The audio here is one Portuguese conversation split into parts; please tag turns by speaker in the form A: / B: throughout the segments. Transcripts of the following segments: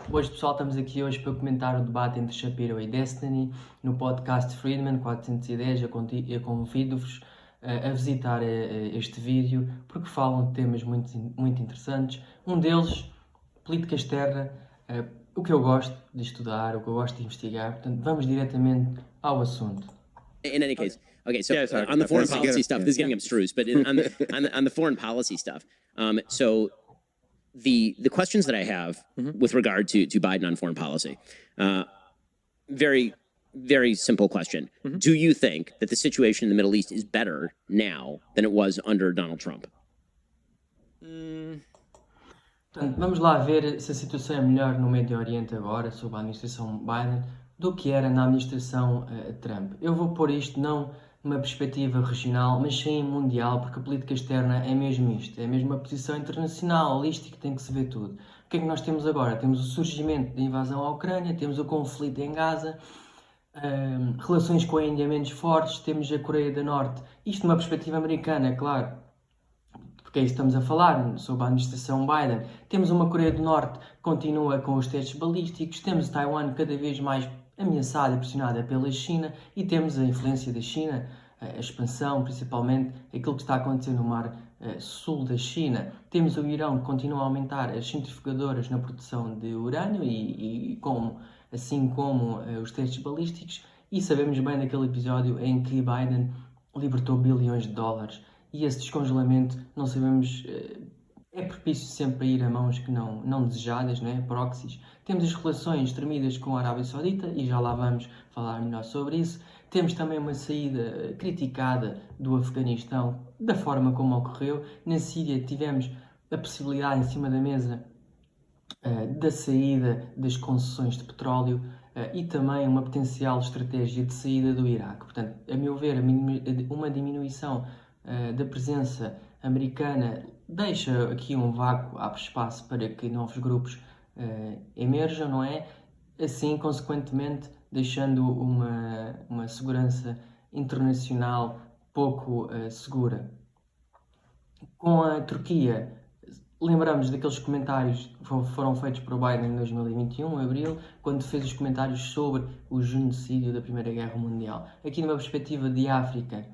A: Boas pessoal, estamos aqui hoje para comentar o debate entre Shapiro e Destiny no podcast Friedman 410. Eu convido-vos a visitar este vídeo porque falam de temas muito interessantes. Um deles, política externa, o que eu gosto de estudar, o que eu gosto de investigar. Portanto, vamos diretamente ao assunto.
B: In any case, okay. So on the foreign policy stuff, this is getting abstruse, but on the foreign policy stuff, so the questions that I have with regard to Biden on foreign policy, very very simple question: do you think that the situation in the Middle East is better now than it was under Donald Trump?
A: Portanto, vamos lá ver se a situação é melhor no Médio Oriente agora, sob a administração Biden, do que era na administração Trump. Eu vou pôr isto não numa perspectiva regional, mas sim mundial, porque a política externa é mesmo isto, é mesmo uma posição internacional, holística, tem que se ver tudo. O que é que nós temos agora? Temos o surgimento da invasão à Ucrânia, temos o conflito em Gaza, relações com a Índia menos fortes, temos a Coreia do Norte, isto numa perspectiva americana, claro, porque é isso que estamos a falar, sobre a administração Biden. Temos uma Coreia do Norte que continua com os testes balísticos, temos Taiwan cada vez mais ameaçada e pressionada pela China e temos a influência da China, a expansão, principalmente aquilo que está a acontecer no mar sul da China. Temos o Irão que continua a aumentar as centrifugadoras na produção de urânio assim como os testes balísticos, e sabemos bem daquele episódio em que Biden libertou bilhões de dólares. E esse descongelamento, não sabemos, é propício sempre a ir a mãos que não desejadas, não é? Proxies. Temos as relações tremidas com a Arábia Saudita, e já lá vamos falar melhor sobre isso. Temos também uma saída criticada do Afeganistão, da forma como ocorreu. Na Síria tivemos a possibilidade em cima da mesa da saída das concessões de petróleo e também uma potencial estratégia de saída do Iraque. Portanto, a meu ver, uma diminuição da presença americana deixa aqui um vácuo, abre espaço para que novos grupos emerjam, não é? Assim, consequentemente, deixando uma segurança internacional pouco segura. Com a Turquia, lembramos daqueles comentários que foram feitos por Biden em 2021, em abril, quando fez os comentários sobre o genocídio da Primeira Guerra Mundial. Aqui numa perspectiva de África,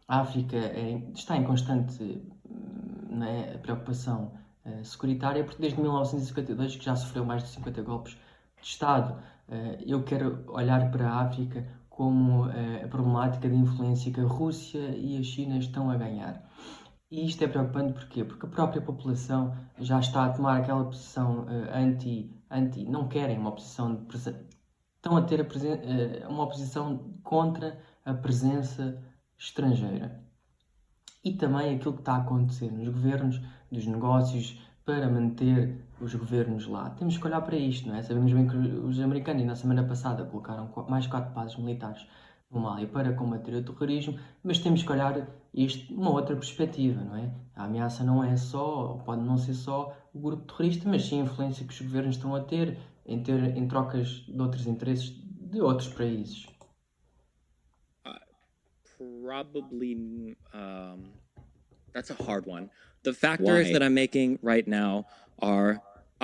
A: a África está em constante preocupação securitária, porque desde 1952, que já sofreu mais de 50 golpes de Estado, eu quero olhar para a África como a problemática de influência que a Rússia e a China estão a ganhar. E isto é preocupante porquê? Porque a própria população já está a tomar aquela posição não querem uma posição estão a ter uma oposição contra a presença estrangeira. E também aquilo que está a acontecer nos governos, dos negócios, para manter os governos lá. Temos que olhar para isto, não é? Sabemos bem que os americanos, na semana passada, colocaram mais 4 bases militares no Mali para combater o terrorismo, mas temos que olhar isto numa outra perspectiva, não é? A ameaça não é só, pode não ser só o grupo terrorista, mas sim a influência que os governos estão a ter em trocas de outros interesses de outros países.
C: Probably, that's a hard one. The factors that I'm making right now are,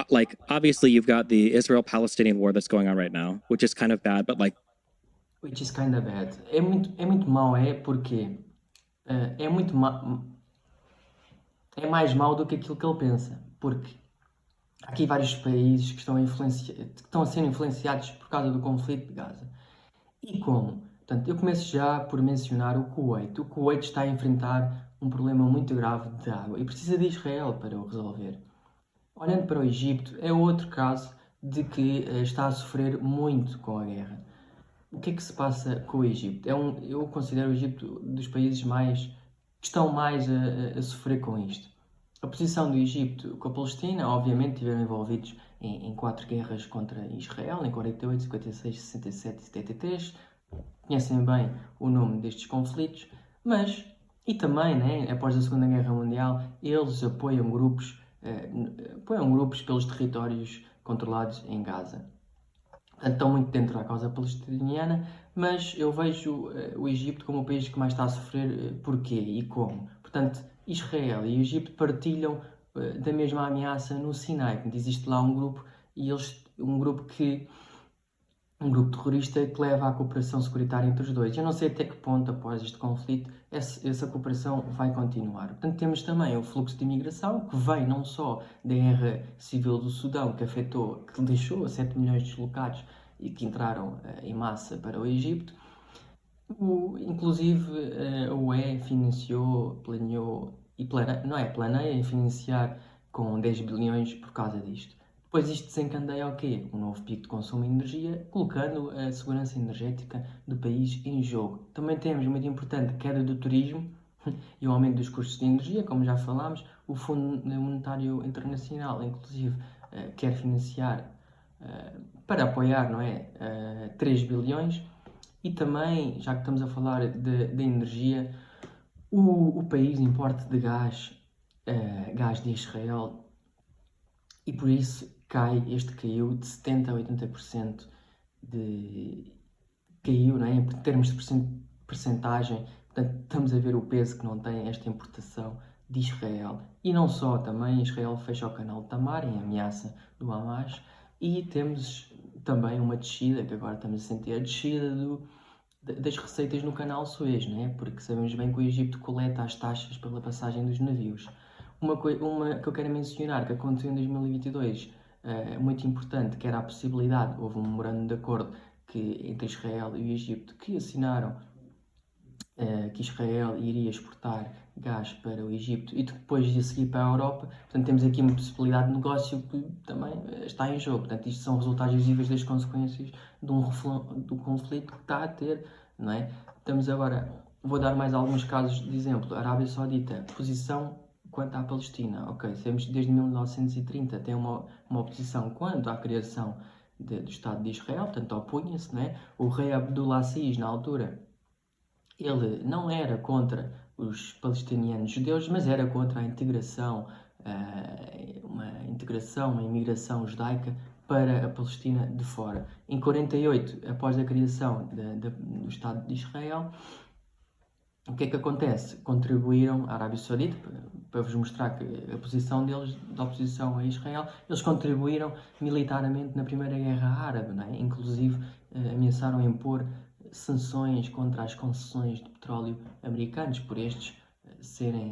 C: like, obviously you've got the Israel-Palestinian war that's going on right now, which is kind of bad, but like...
A: Which is kind of bad. É muito mau, porque é muito é mais mau do que aquilo que ele pensa, porque há aqui vários países que estão a ser influenciados por causa do conflito de Gaza. E como? Portanto, eu começo já por mencionar o Kuwait. O Kuwait está a enfrentar um problema muito grave de água e precisa de Israel para o resolver. Olhando para o Egito, é outro caso de que está a sofrer muito com a guerra. O que é que se passa com o Egito? Eu considero o Egito dos países que estão mais a sofrer com isto. A posição do Egito com a Palestina, obviamente, estiveram envolvidos em 4 guerras contra Israel, em 48, 56, 67 e 73. Conhecem bem o nome destes conflitos, e também, né, após a Segunda Guerra Mundial, eles apoiam grupos pelos territórios controlados em Gaza. Portanto, estão muito dentro da causa palestiniana, mas eu vejo o Egito como o país que mais está a sofrer. Porquê e como? Portanto, Israel e o Egito partilham da mesma ameaça no Sinai. Existe lá um grupo e eles um grupo terrorista que leva à cooperação securitária entre os dois. Eu não sei até que ponto, após este conflito, essa cooperação vai continuar. Portanto, temos também o fluxo de imigração, que vem não só da guerra civil do Sudão, que deixou 7 milhões de deslocados e que entraram em massa para o Egito. Inclusive, a UE financiou, planeia financiar com 10 bilhões por causa disto. Depois isto desencandeia o quê? Um novo pico de consumo de energia, colocando a segurança energética do país em jogo. Também temos, muito importante, a queda do turismo e o aumento dos custos de energia, como já falámos. O Fundo Monetário Internacional, inclusive, quer financiar para apoiar, não é? 3 bilhões. E também, já que estamos a falar de energia, o país importa de gás de Israel, e por isso caiu de 70% a 80%, caiu, não é? Em termos de percentagem. Portanto, estamos a ver o peso que não tem esta importação de Israel. E não só, também Israel fecha o canal de Tamar em ameaça do Hamas, e temos também uma descida, que agora estamos a sentir a descida das receitas no canal Suez, não é? Porque sabemos bem que o Egito coleta as taxas pela passagem dos navios. Uma que eu quero mencionar, que aconteceu em 2022, muito importante, que era a possibilidade, houve um memorando de acordo entre Israel e o Egito, que assinaram que Israel iria exportar gás para o Egito e depois ia seguir para a Europa. Portanto, temos aqui uma possibilidade de negócio que também está em jogo. Portanto, isto são resultados visíveis das consequências do conflito que está a ter, não é? Estamos agora, vou dar mais alguns casos de exemplo. Arábia Saudita, posição quanto à Palestina. Ok, sabemos que desde 1930 tem uma oposição quanto à criação do Estado de Israel, portanto opunha-se, não é? O rei Abdulaziz, na altura, ele não era contra os palestinianos judeus, mas era contra a integração, uma imigração judaica para a Palestina de fora. Em 48, após a criação do Estado de Israel, o que é que acontece? Contribuíram, a Arábia Saudita, para vos mostrar que a posição deles, da oposição a Israel, eles contribuíram militarmente na Primeira Guerra Árabe, não é? Inclusive ameaçaram impor sanções contra as concessões de petróleo americanos, por estes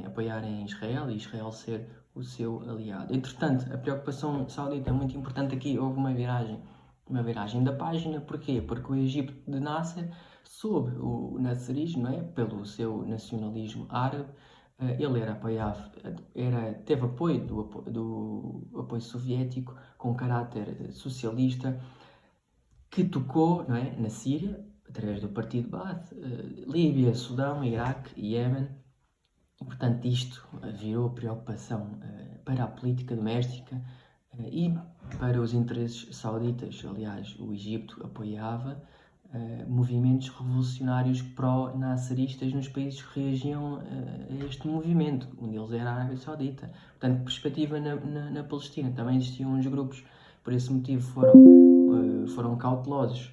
A: apoiarem Israel e Israel ser o seu aliado. Entretanto, a preocupação saudita é muito importante aqui. Houve uma viragem da página. Porquê? Porque o Egito de Nasser, sob o nasserismo, não é? Pelo seu nacionalismo árabe, ele teve apoio do apoio soviético com caráter socialista, que tocou, não é, na Síria, através do Partido Baath, Líbia, Sudão, Iraque e Iémen. E, portanto, isto virou preocupação para a política doméstica e para os interesses sauditas. Aliás, o Egito apoiava movimentos revolucionários pró-nasseristas nos países que reagiam a este movimento. Um deles era a Arábia Saudita. Portanto, perspectiva na Palestina. Também existiam uns grupos, por esse motivo foram cautelosos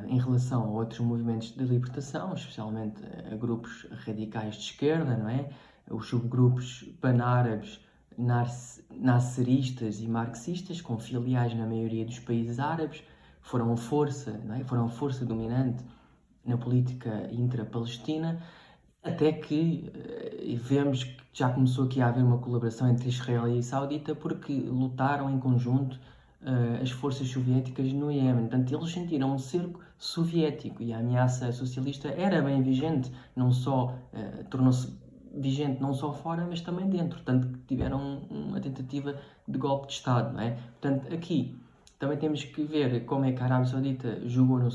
A: em relação a outros movimentos de libertação, especialmente a grupos radicais de esquerda, não é? Os subgrupos panárabes, nasseristas e marxistas, com filiais na maioria dos países árabes, foram a força, não é? Foram a força dominante na política intra-palestina, até que vemos que já começou aqui a haver uma colaboração entre Israel e a Saudita, porque lutaram em conjunto as forças soviéticas no Iémen. Portanto, eles sentiram um cerco soviético e a ameaça socialista era bem vigente, tornou-se vigente não só fora, mas também dentro. Portanto, tiveram uma tentativa de golpe de Estado, não é? Portanto, aqui também temos que ver como é que a Arábia Saudita jogou no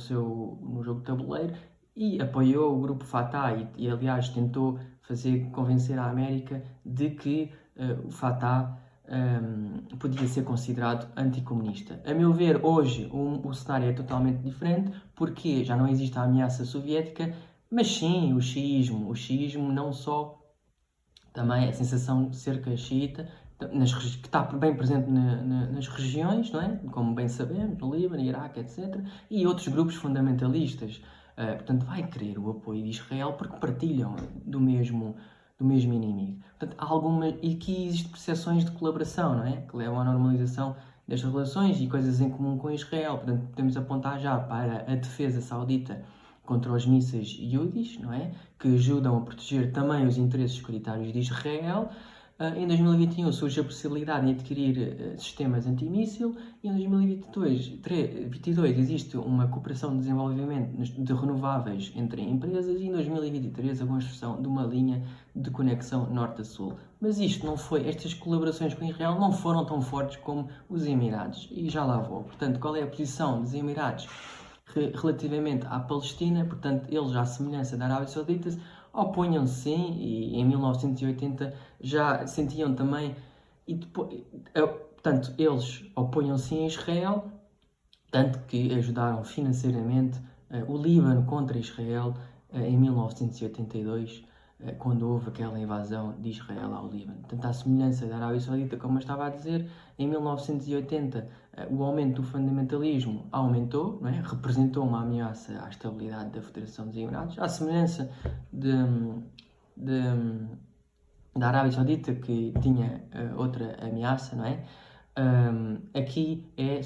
A: jogo de tabuleiro e apoiou o grupo Fatah e aliás, tentou convencer a América de que o Fatah podia ser considerado anticomunista. A meu ver, hoje o cenário é totalmente diferente, porque já não existe a ameaça soviética, mas sim o xiismo não só, também a sensação de cerca xiita, que está bem presente nas regiões, não é? Como bem sabemos, no Líbano, Iraque, etc. E outros grupos fundamentalistas. Portanto, vai querer o apoio de Israel porque partilham do mesmo inimigo. Portanto, e aqui existem percepções de colaboração, não é? Que levam à normalização destas relações e coisas em comum com Israel. Portanto, podemos apontar já para a defesa saudita contra os mísseis Houthis, não é? Que ajudam a proteger também os interesses securitários de Israel. Em 2021 surge a possibilidade de adquirir sistemas antimíssil e em 2022 existe uma cooperação de desenvolvimento de renováveis entre empresas e em 2023 a construção de uma linha de conexão norte a sul. Mas estas colaborações com Israel não foram tão fortes como os Emirados e já lá vou. Portanto, qual é a posição dos Emirados relativamente à Palestina? Portanto, eles, à semelhança da Arábia Saudita, opunham-se sim, e em 1980 já sentiam também, e depois, portanto, eles opunham-se a Israel, tanto que ajudaram financeiramente o Líbano contra Israel em 1982, quando houve aquela invasão de Israel ao Líbano. Portanto, à semelhança da Arábia Saudita, como eu estava a dizer, em 1980 o aumento do fundamentalismo aumentou, não é? Representou uma ameaça à estabilidade da Federação dos Emirados, à semelhança da Arábia Saudita, que tinha outra ameaça, não é? Aqui é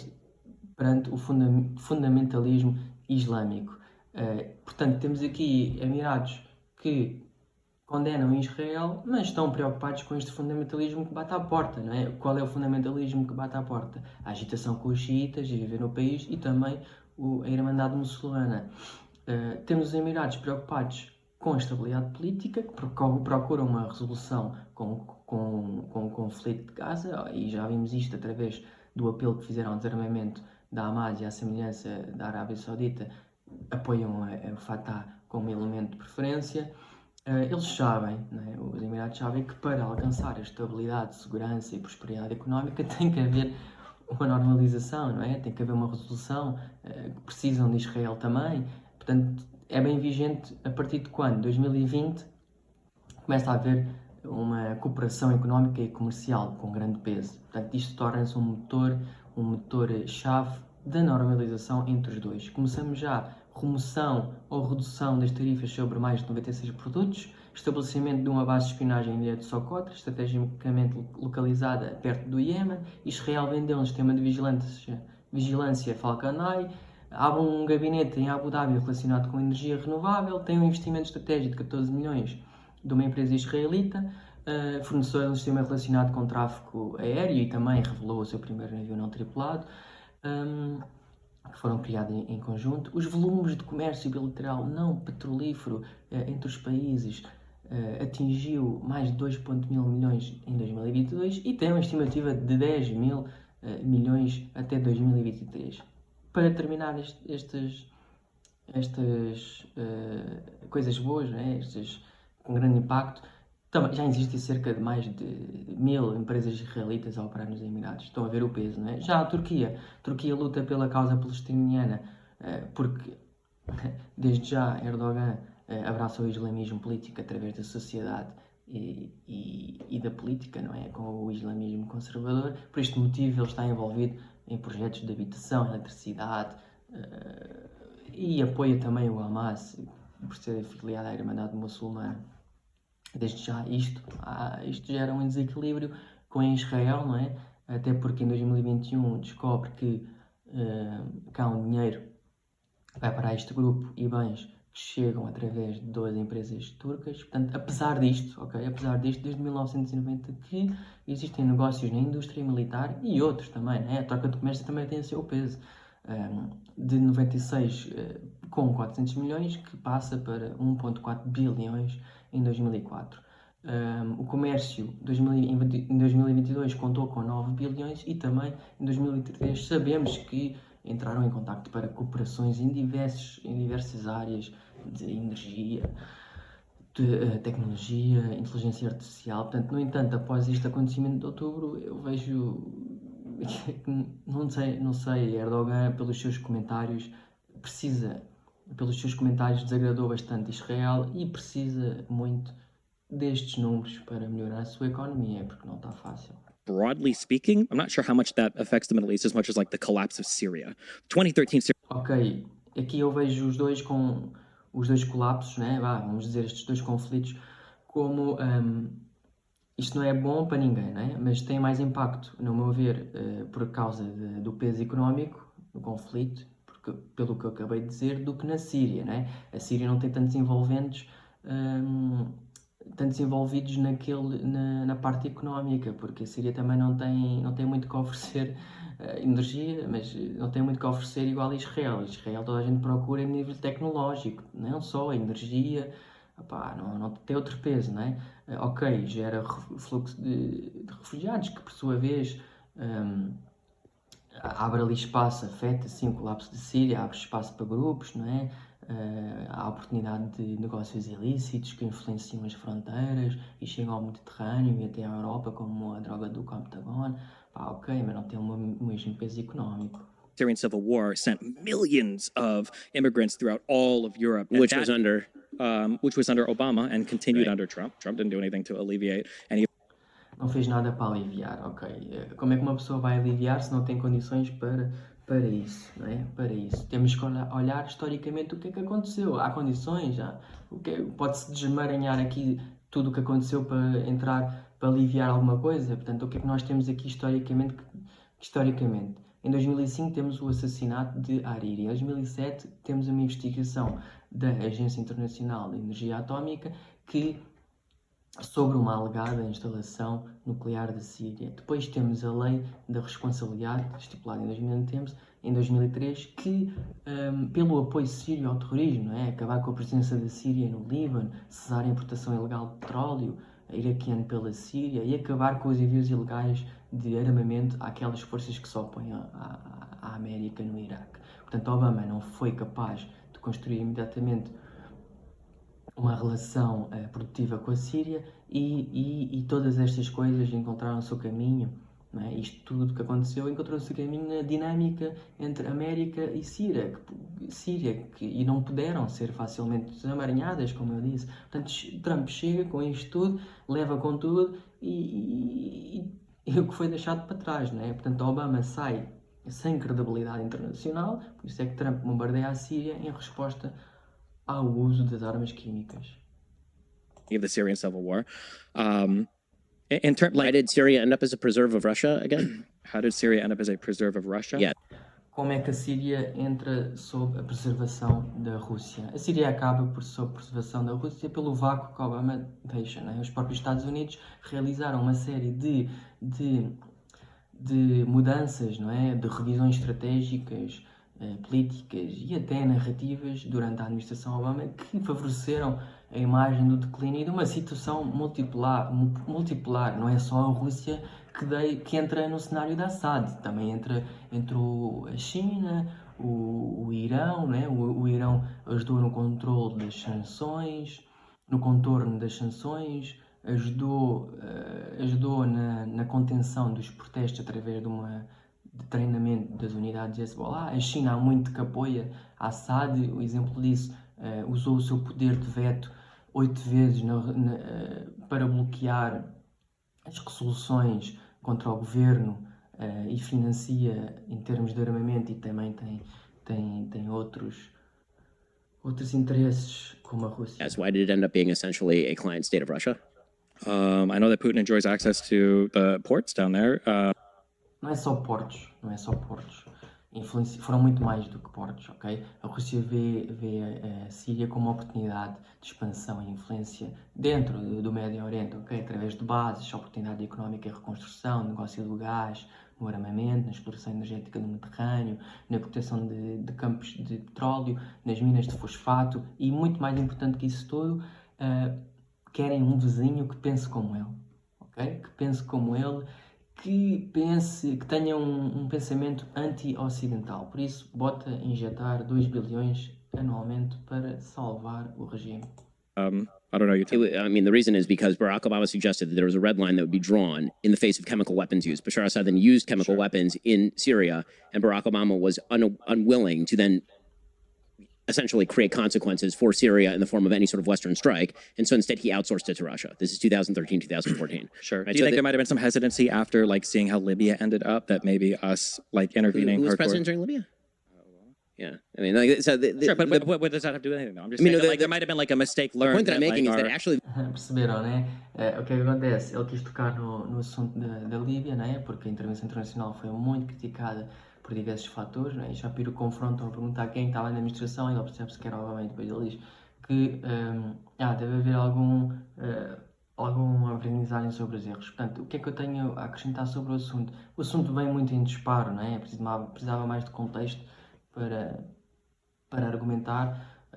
A: perante o fundamentalismo islâmico. Portanto, temos aqui Emirados que condenam Israel, mas estão preocupados com este fundamentalismo que bate à porta, não é? Qual é o fundamentalismo que bate à porta? A agitação com os xiitas de viver no país e também a Irmandade Muçulmana. Temos os Emirados preocupados com a estabilidade política, que procuram uma resolução com o conflito de Gaza, e já vimos isto através do apelo que fizeram ao desarmamento da Hamas e à semelhança da Arábia Saudita, apoiam o Fatah como elemento de preferência. Eles sabem, né, os Emirados sabem que para alcançar a estabilidade, segurança e prosperidade económica tem que haver uma normalização, não é? Tem que haver uma resolução, que precisam de Israel também. Portanto, é bem vigente a partir de quando? 2020 começa a haver uma cooperação económica e comercial com grande peso. Portanto, isto torna-se um motor-chave da normalização entre os dois. Começamos já remoção ou redução das tarifas sobre mais de 96 produtos, estabelecimento de uma base de espionagem em ilha de Socotra, estrategicamente localizada perto do Iêmen. Israel vendeu um sistema de vigilância Falcon Eye, abre um gabinete em Abu Dhabi relacionado com energia renovável, tem um investimento estratégico de 14 milhões de uma empresa israelita, fornecedor de um sistema relacionado com tráfego aéreo e também revelou o seu primeiro navio não tripulado, que foram criados em conjunto. Os volumes de comércio bilateral não petrolífero entre os países atingiu mais de 2,1 mil milhões em 2022 e tem uma estimativa de 10 mil milhões até 2023. Para terminar estas coisas boas, né? Estas com grande impacto, também já existem cerca de mais de 1000 empresas israelitas a operar nos Emirados. Estão a ver o peso, não é? Já a Turquia luta pela causa palestiniana, porque desde já Erdogan abraça o islamismo político através da sociedade e da política, não é? Com o islamismo conservador. Por este motivo ele está envolvido em projetos de habitação, eletricidade, e apoia também o Hamas por ser afiliado à Irmandade Muçulmana. Desde já isto gera um desequilíbrio com Israel, não é? Até porque em 2021 descobre que há um dinheiro que vai para este grupo e bens que chegam através de 2 empresas turcas. Portanto, apesar disto, desde 1990 que existem negócios na indústria militar e outros também, né? A troca de comércio também tem o seu peso. De 96 com 400 milhões que passa para 1,4 bilhões em 2004. O comércio em 2022 contou com 9 bilhões e também em 2023 sabemos que entraram em contacto para cooperações em diversas áreas de energia, de tecnologia, inteligência artificial. Portanto, no entanto, após este acontecimento de outubro, eu vejo, não sei, Erdogan, pelos seus comentários, desagradou bastante Israel e precisa muito destes números para melhorar a sua economia, porque não está fácil.
C: Broadly speaking, I'm not sure how much that affects the Middle East as much as like the collapse of Syria. 2013 Syria.
A: Ok, aqui eu vejo os dois colapsos, né? Vamos dizer estes dois conflitos como isto não é bom para ninguém, não é? Mas tem mais impacto, no meu ver, por causa do peso económico do conflito, porque, pelo que eu acabei de dizer, do que na Síria, não é? A Síria não tem tantos envolvidos na parte económica, porque a Síria também não tem muito que oferecer energia, mas não tem muito que oferecer igual a Israel. Israel toda a gente procura em nível tecnológico, não só a energia, opá, não tem outro peso, não é? Ok, gera fluxo de refugiados, que por sua vez abre ali espaço, afeta sim o colapso de Síria, abre espaço para grupos, não é? Há oportunidade de negócios ilícitos que influenciam as fronteiras e chegam ao Mediterrâneo e até à Europa, como a droga do Captagon. Pá, ok, mas não tem o mesmo peso económico.
C: Syrian civil war sent millions of immigrants throughout all of Europe,
B: which was under
C: Obama and continued
B: Right.
C: under Trump. Trump didn't do anything to alleviate any.
A: Não fez nada para aliviar, ok. Como é que uma pessoa vai aliviar se não tem condições para isso, não é? Para isso. Temos que olhar historicamente o que é que aconteceu. Há condições, pode-se desemaranhar aqui tudo o que aconteceu para aliviar alguma coisa. Portanto, o que é que nós temos aqui historicamente? Em 2005 temos o assassinato de Hariri. Em 2007 temos uma investigação da Agência Internacional de Energia Atómica sobre uma alegada instalação nuclear da Síria. Depois temos a Lei da Responsabilidade, estipulada em 2003, que, pelo apoio sírio ao terrorismo, não é? Acabar com a presença da Síria no Líbano, cessar a importação ilegal de petróleo iraquiano pela Síria e acabar com os envios ilegais de armamento àquelas forças que se opõem à América no Iraque. Portanto, Obama não foi capaz de construir imediatamente uma relação produtiva com a Síria e todas estas coisas encontraram o seu caminho, não é? Isto tudo que aconteceu encontrou o seu caminho na dinâmica entre América e Síria, e não puderam ser facilmente desamaranhadas, como eu disse. Portanto, Trump chega com isto tudo, leva com tudo e o que foi deixado para trás, não é? Portanto, Obama sai sem credibilidade internacional, por isso é que Trump bombardeia a Síria em resposta ao uso das armas químicas.
C: Of the Syrian civil war.
B: Why did Syria end up as a preserve of Russia again?
C: How did Syria end up as a preserve of Russia?
B: Yeah.
A: Como é que a Síria entra sob a preservação da Rússia? A Síria acaba por sob a preservação da Rússia pelo vácuo que Obama deixa, não é? Os próprios Estados Unidos realizaram uma série de mudanças, não é? De revisões estratégicas, políticas e até narrativas durante a administração Obama que favoreceram a imagem do declínio e de uma situação multipolar. Não é só a Rússia que entra no cenário da Assad, também entra a China, o Irão, né? O Irão ajudou no controle das sanções, no contorno das sanções, ajudou na contenção dos protestos através de treinamento das unidades de Hezbollah. A China há muito que apoia a Assad, o exemplo disso, usou o seu poder de veto 8 vezes para bloquear as resoluções contra o governo e financia em termos de armamento e também tem outros interesses como a Rússia.
B: Yes, why did it end up being essentially a client state of Russia?
C: I know that Putin enjoys access to the ports down there.
A: Não é só portos. Foram muito mais do que portos, ok? A Rússia vê a Síria como uma oportunidade de expansão e influência dentro do Médio Oriente, ok? Através de bases, oportunidade económica e reconstrução, negócio do gás, no armamento, na exploração energética do Mediterrâneo, na proteção de campos de petróleo, nas minas de fosfato e, muito mais importante que isso tudo, querem um vizinho que pense como ele, ok? Que pense como ele, que tenha um pensamento anti-ocidental. Por isso, bota injetar 2 bilhões anualmente para salvar o regime.
C: I don't know.
B: The reason is because Barack Obama suggested that there was a red line that would be drawn in the face of chemical weapons use. Bashar Assad then used chemical weapons in Syria, and Barack Obama was unwilling to then essentially create consequences for Syria in the form of any sort of Western strike. And so instead he outsourced it to Russia. This is 2013, 2014.
C: Sure.
B: Right?
C: Do you think there might have been some hesitancy after seeing how Libya ended up that maybe us intervening?
B: Who was
C: hardcore?
B: president during Libya? Yeah, I mean, like, so
C: Sure, but what does that have to do with anything? Though? I'm just
B: I mean,
C: saying
B: no,
C: that, like, there might have been like a mistake learned.
B: point that I'm making
C: like,
B: is that actually
A: Perceberam, né? O que é que acontece? Ele quis tocar no assunto da Líbia, né? Porque a intervenção internacional foi muito criticada por diversos fatores, né? E Shapiro confronta a perguntar quem estava na administração e ele percebe-se que era Obama e depois ele diz que deve haver alguma aprendizagem sobre os erros. Portanto, o que é que eu tenho a acrescentar sobre o assunto? O assunto vem muito em disparo, não é? Precisava mais de contexto para argumentar,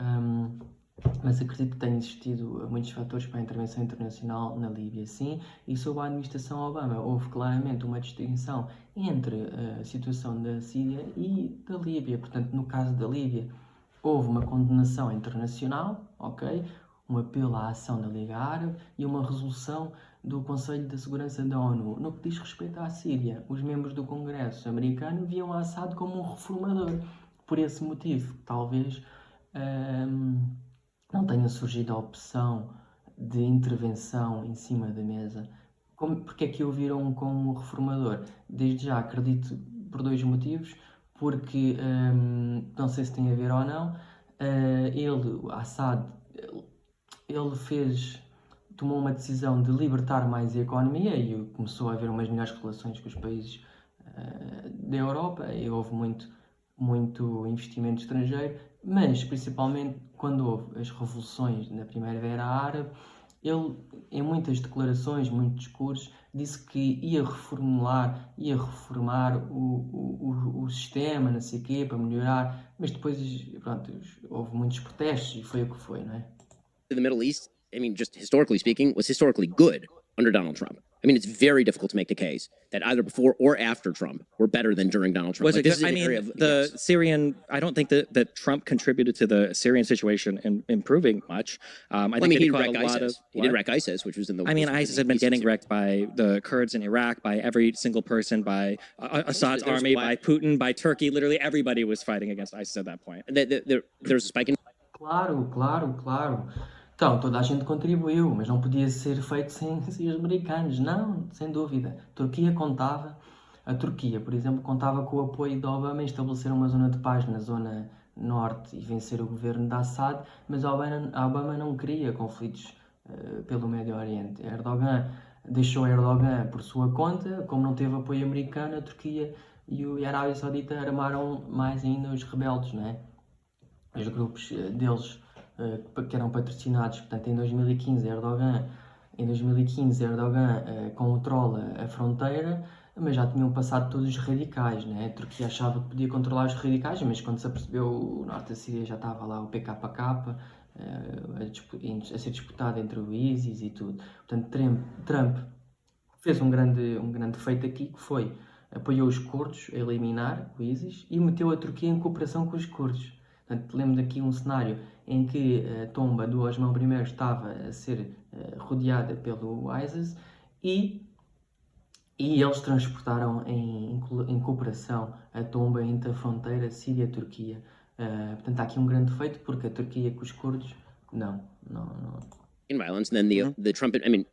A: mas acredito que tenha existido muitos fatores para a intervenção internacional na Líbia, sim, e sob a administração Obama houve claramente uma distinção entre a situação da Síria e da Líbia. Portanto, no caso da Líbia, houve uma condenação internacional, ok? Um apelo à ação da Liga Árabe e uma resolução do Conselho de Segurança da ONU. No que diz respeito à Síria, os membros do Congresso americano viam Assad como um reformador. Por esse motivo, talvez não tenha surgido a opção de intervenção em cima da mesa. Porque é que o viram como reformador? Desde já acredito por dois motivos, porque não sei se tem a ver ou não, Assad, tomou uma decisão de libertar mais a economia e começou a haver umas melhores relações com os países da Europa e houve muito investimento estrangeiro, mas principalmente quando houve as revoluções na Primavera Árabe, ele, em muitas declarações, muitos discursos, disse que ia reformar o sistema, não sei o quê, para melhorar, mas depois, pronto, houve muitos protestos e foi o que foi, não é?
B: the Middle East, I mean, just historically speaking, was historically good under Donald Trump. I mean, it's very difficult to make the case that either before or after Trump were better than during Donald Trump.
C: Was
B: like,
C: it
B: this
C: good?
B: is
C: I
B: an
C: mean,
B: area of,
C: the
B: yes.
C: Syrian, I don't think that Trump contributed to the Syrian situation in improving much. I think
B: he
C: caught
B: wrecked
C: a lot
B: ISIS.
C: of.
B: He did wreck ISIS, which was in the.
C: I mean, ISIS had been getting wrecked by the Kurds in Iraq, by every single person, by Assad's army, by Putin, by Turkey. Literally everybody was fighting against ISIS at that point.
B: There's a spike in.
A: Claro. Então, toda a gente contribuiu, mas não podia ser feito sem os americanos. Não, sem dúvida. A Turquia, por exemplo, contava com o apoio de Obama em estabelecer uma zona de paz na zona norte e vencer o governo de Assad, mas Obama não queria conflitos pelo Médio Oriente. Deixou Erdogan por sua conta, como não teve apoio americano, a Turquia e a Arábia Saudita armaram mais ainda os rebeldes, não é? Os grupos deles que eram patrocinados. Portanto, em 2015 Erdogan controla a fronteira, mas já tinham passado todos os radicais, né? A Turquia achava que podia controlar os radicais, mas quando se apercebeu o norte da Síria já estava lá o PKK a ser disputado entre o ISIS e tudo. Portanto, Trump fez um grande feito aqui, que foi apoiou os curdos a eliminar o ISIS e meteu a Turquia em cooperação com os curdos. Portanto, lembro daqui um cenário em que a tomba do Osman I estava a ser rodeada pelo ISIS e eles transportaram em cooperação a tomba entre a fronteira Síria-Turquia. Portanto, há aqui um grande feito, porque a Turquia com os curdos, não.
B: In violence, and then the Trump, I mean,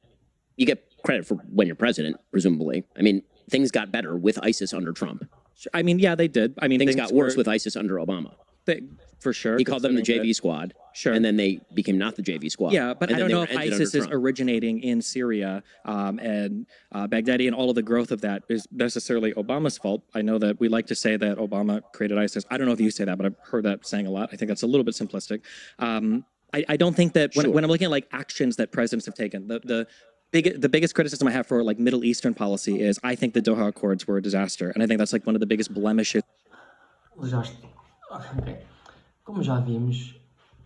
B: you get credit for when you're president, presumably. I mean, things got better with ISIS under Trump.
C: I mean, yeah, they did. I mean,
B: things got worse with ISIS under Obama.
C: For sure.
B: He called them the JV squad.
C: Sure.
B: And then they became not the JV squad.
C: Yeah, but I don't know if ISIS is
B: Trump.
C: originating in Syria and Baghdadi, and all of the growth of that is necessarily Obama's fault. I know that we like to say that Obama created ISIS. I don't know if you say that, but I've heard that saying a lot. I think that's a little bit simplistic. I don't think that when I'm looking at like actions that presidents have taken, the biggest criticism I have for like Middle Eastern policy is I think the Doha Accords were a disaster, and I think that's like one of the biggest blemishes.
A: Como já vimos,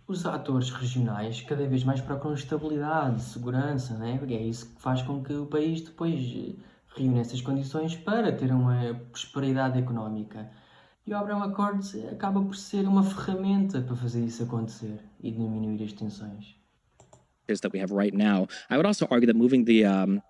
A: os atores regionais cada vez mais procuram estabilidade, segurança, né? Porque é isso que faz com que o país depois reúne essas condições para ter uma prosperidade económica. E o Abraham Accords acaba por ser uma ferramenta para fazer isso acontecer e diminuir as tensões.
C: That we have right now. I would also argue that moving the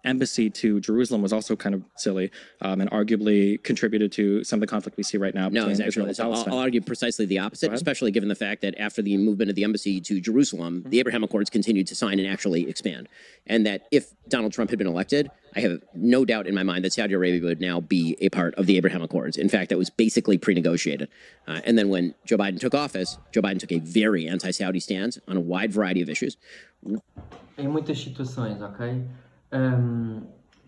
C: embassy to Jerusalem was also kind of silly and arguably contributed to some of the conflict we see right now.
B: No, exactly. I'll argue precisely the opposite, especially given the fact that after the movement of the embassy to Jerusalem, the Abraham Accords continued to sign and actually expand. And that if Donald Trump had been elected, I have no doubt in my mind that Saudi Arabia would now be a part of the Abraham Accords. In fact, that was basically pre-negotiated. And then when Joe Biden took office, Joe Biden took a very anti-Saudi stance on a wide variety of issues.
A: Em muitas situações, ok?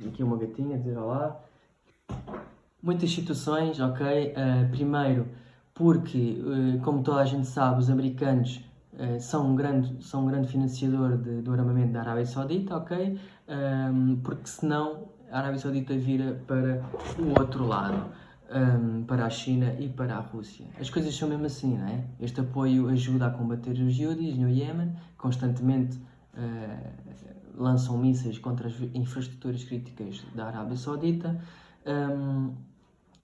A: Aqui uma gatinha a dizer olá. Muitas situações, ok? Primeiro, porque, como toda a gente sabe, os americanos são um grande financiador do armamento da Arábia Saudita, ok? Porque senão a Arábia Saudita vira para o outro lado, para a China e para a Rússia. As coisas são mesmo assim, não é? Este apoio ajuda a combater os Houthis no Iémen, constantemente lançam mísseis contra as infraestruturas críticas da Arábia Saudita,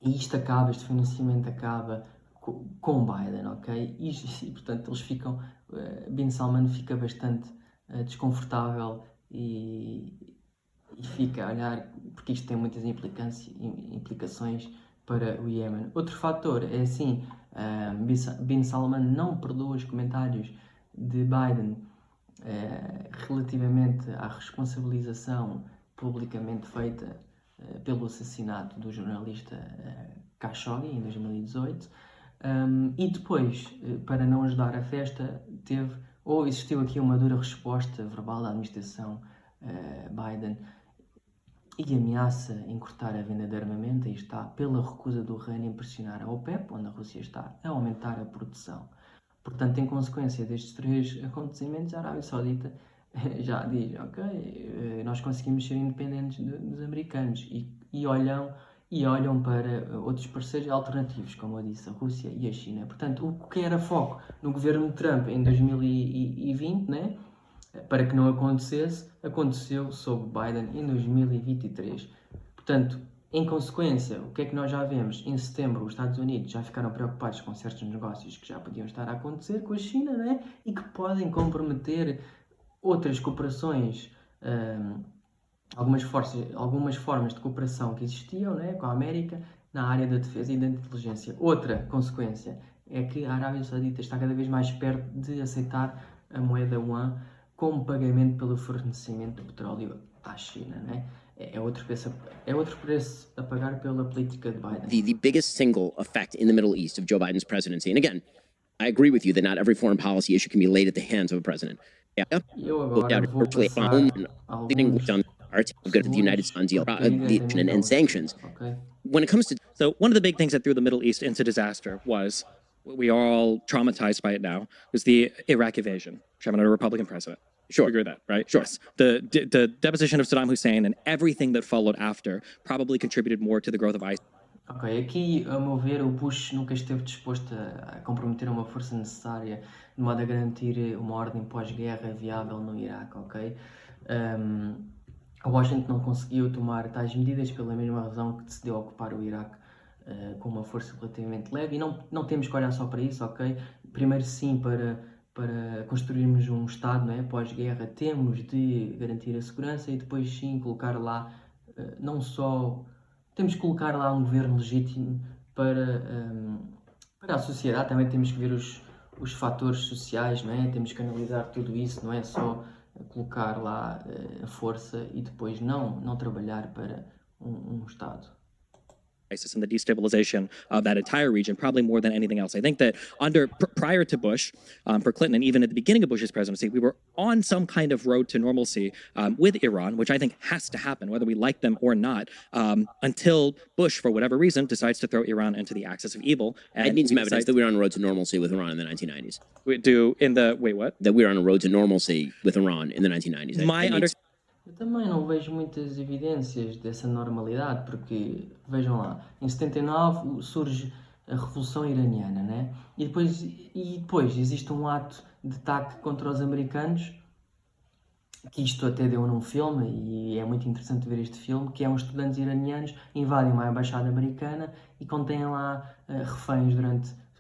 A: e este financiamento acaba com Biden, ok? E portanto eles ficam, Bin Salman fica bastante desconfortável e fica a olhar, porque isto tem muitas implicações para o Iémen. Outro fator é assim, Bin Salman não perdoa os comentários de Biden relativamente à responsabilização publicamente feita pelo assassinato do jornalista Khashoggi em 2018, e depois, para não ajudar a festa, existiu aqui uma dura resposta verbal da administração Biden e ameaça encurtar a venda de armamento, aí está, pela recusa do Irã em pressionar a OPEP, onde a Rússia está a aumentar a produção. Portanto, em consequência destes três acontecimentos, a Arábia Saudita já diz, ok, nós conseguimos ser independentes dos americanos e olham para outros parceiros alternativos, como eu disse, a Rússia e a China. Portanto, o que era foco no governo de Trump em 2020, né, para que não acontecesse, aconteceu sob Biden em 2023. Portanto, em consequência, o que é que nós já vemos? Em setembro, os Estados Unidos já ficaram preocupados com certos negócios que já podiam estar a acontecer com a China, né? E que podem comprometer outras cooperações, algumas formas de cooperação que existiam, né, com a América na área da defesa e da inteligência. Outra consequência é que a Arábia Saudita está cada vez mais perto de aceitar a moeda yuan como pagamento pelo fornecimento de petróleo à China, né? É outro preço a pagar pela política de Biden.
B: The biggest single effect in the Middle East of Joe Biden's presidency, and again, I agree with you that not every foreign policy issue can be laid at the hands of a president.
A: Eu agora vou passar alguns
B: good of the United States deal, and sanctions.
A: Okay.
B: When it comes to
C: So one of the big things that threw the Middle East into disaster was, we are all traumatized by it now, was the Iraq invasion, which happened under a Republican president.
B: Sure.
C: You agree with that, right?
B: Sure.
C: Yes. The deposition of Saddam Hussein and everything that followed after probably contributed more to the growth of ISIS.
A: Ok, aqui, a meu ver, o Bush nunca esteve disposto a comprometer uma força necessária de modo a garantir uma ordem pós-guerra viável no Iraque, ok? A Washington não conseguiu tomar tais medidas pela mesma razão que decidiu ocupar o Iraque com uma força relativamente leve, e não temos que olhar só para isso, ok? Primeiro sim, para construirmos um Estado, não é? Pós-guerra, temos de garantir a segurança e depois sim colocar lá, não só... Temos que colocar lá um governo legítimo para a sociedade, também temos que ver os fatores sociais, não é? Temos que analisar tudo isso, não é só colocar lá a força e depois não trabalhar para um Estado.
C: ISIS and the destabilization of that entire region, probably more than anything else. I think that prior to Bush, for Clinton, and even at the beginning of Bush's presidency, we were on some kind of road to normalcy with Iran, which I think has to happen, whether we like them or not, until Bush, for whatever reason, decides to throw Iran into the axis of evil.
B: And I need some evidence that we were on a road to normalcy with Iran in the 1990s.
C: Wait, what?
B: That we were on a road to normalcy with Iran in the 1990s.
A: Eu também não vejo muitas evidências dessa normalidade, porque, vejam lá, em 79 surge a Revolução Iraniana, né? E depois existe um ato de ataque contra os americanos, que isto até deu num filme, e é muito interessante ver este filme, que é uns estudantes iranianos invadem uma embaixada americana e contêm lá reféns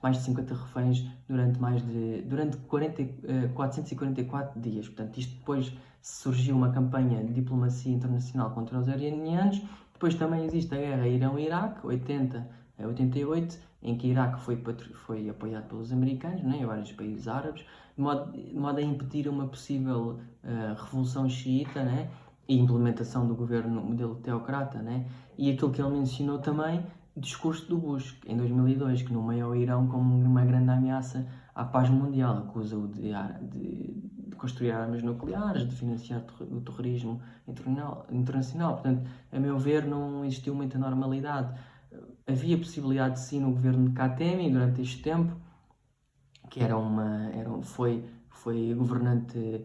A: mais de 50 reféns durante 444 dias. Portanto, isto depois surgiu uma campanha de diplomacia internacional contra os iranianos. Depois também existe a guerra Irão-Iraque, 80 a 88, em que Iraque foi apoiado pelos americanos, né, e vários países árabes, de modo a impedir uma possível revolução xiita, né, e implementação do governo modelo teocrata, né? E aquilo que ele mencionou também, o discurso do Bush, em 2002, que nomeia o Irão como uma grande ameaça à paz mundial, acusa-o de construir armas nucleares, de financiar o terrorismo internacional. Portanto, a meu ver, não existiu muita normalidade. Havia possibilidade, sim, no governo de Khatami, durante este tempo, que foi governante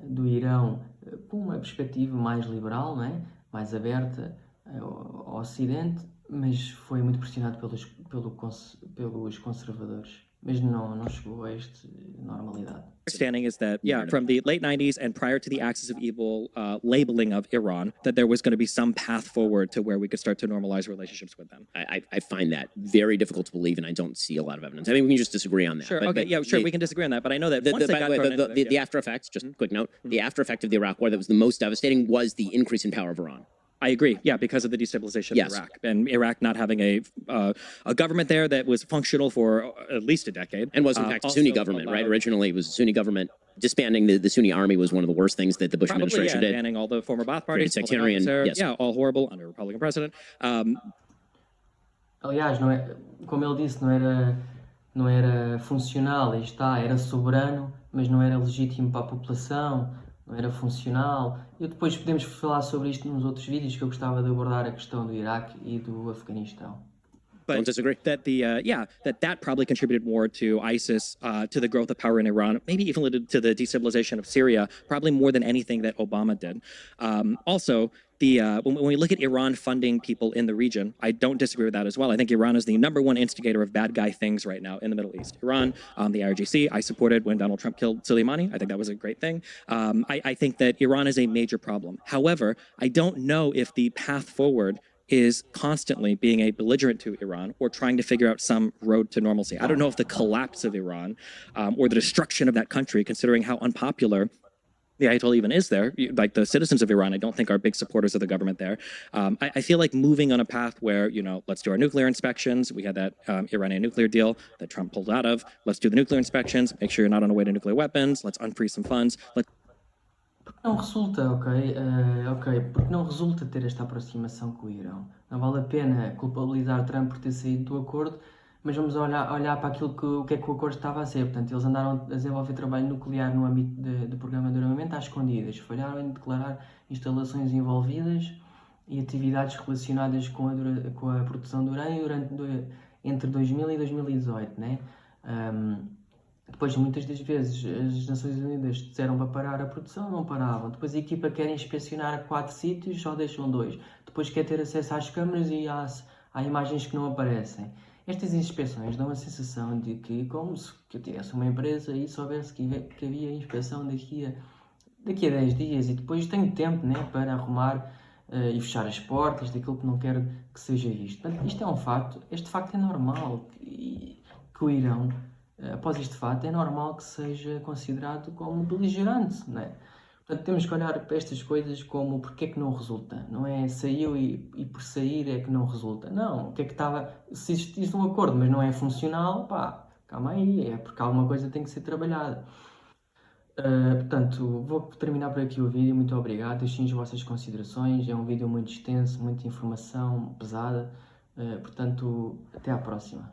A: do Irão com uma perspectiva mais liberal, não é? Mais aberta ao Ocidente, mas foi muito pressionado pelos conservadores. Mas não chegou a esta normalidade.
C: Understanding is that, yeah, from the late 90s and prior to the Axis of Evil labeling of Iran, that there was going to be some path forward to where we could start to normalize relationships with them.
B: I find that very difficult to believe, and I don't see a lot of evidence. I mean, we can just disagree on that.
C: Sure, we can disagree on that, but I know that
B: the after effects, just a quick note, the after effect of the Iraq War that was the most devastating was the increase in power of Iran.
C: I agree. Yeah, because of the destabilization of Iraq and Iraq not having a government there that was functional for at least a decade,
B: and was in fact a Sunni government, right? Originally, it was a Sunni government. Disbanding the Sunni army was one of the worst things that the Bush administration did.
C: Banning all the former Ba'ath parties,
B: sectarian, yes.
C: Yeah, all horrible under a Republican president.
A: Aliás, como ele disse, não era funcional, aí está, era soberano, mas não era legítimo para a população. Não era funcional. E depois podemos falar sobre isto nos outros vídeos, que eu gostava de abordar a questão do Iraque e do Afeganistão.
C: But
B: don't disagree
C: that that probably contributed more to ISIS, to the growth of power in Iran, maybe even to the destabilization of Syria, probably more than anything that Obama did. Also, when we look at Iran funding people in the region, I don't disagree with that as well. I think Iran is the #1 instigator of bad guy things right now in the Middle East. Iran, the IRGC, I supported when Donald Trump killed Soleimani. I think that was a great thing. I think that Iran is a major problem. However, I don't know if the path forward is constantly being a belligerent to Iran or trying to figure out some road to normalcy. I don't know if the collapse of Iran or the destruction of that country, considering how unpopular the Ayatollah even is there, like the citizens of Iran, I don't think are big supporters of the government there. I feel like moving on a path where, let's do our nuclear inspections. We had that Iranian nuclear deal that Trump pulled out of. Let's do the nuclear inspections. Make sure you're not on the way to nuclear weapons. Let's unfreeze some funds.
A: Porque não resulta, porque não resulta ter esta aproximação com o Irão. Não vale a pena culpabilizar Trump por ter saído do acordo, mas vamos olhar para aquilo o que é que o acordo estava a ser. Portanto, eles andaram a desenvolver trabalho nuclear no âmbito do programa de armamento às escondidas. Falharam em declarar instalações envolvidas e atividades relacionadas com a produção de urânio entre 2000 e 2018, né? Depois, muitas das vezes, as Nações Unidas disseram para parar a produção, não paravam. Depois a equipa quer inspecionar 4 sítios, só deixam 2. Depois quer ter acesso às câmaras e há imagens que não aparecem. Estas inspeções dão a sensação de que, como se eu tivesse uma empresa e soubesse que havia inspeção daqui a 10 dias e depois tenho tempo, né, para arrumar e fechar as portas daquilo que não quero que seja visto. Portanto, isto é um facto. Este facto é normal que o Irão, após este fato, é normal que seja considerado como beligerante, não é? Portanto, temos que olhar para estas coisas como porque é que não resulta. Não é saiu e por sair é que não resulta. Não, o que é que estava... Se existisse um acordo, mas não é funcional, pá, calma aí, é porque alguma coisa tem que ser trabalhada. Portanto, vou terminar por aqui o vídeo. Muito obrigado. Deixem as vossas considerações. É um vídeo muito extenso, muita informação pesada. Portanto, até à próxima.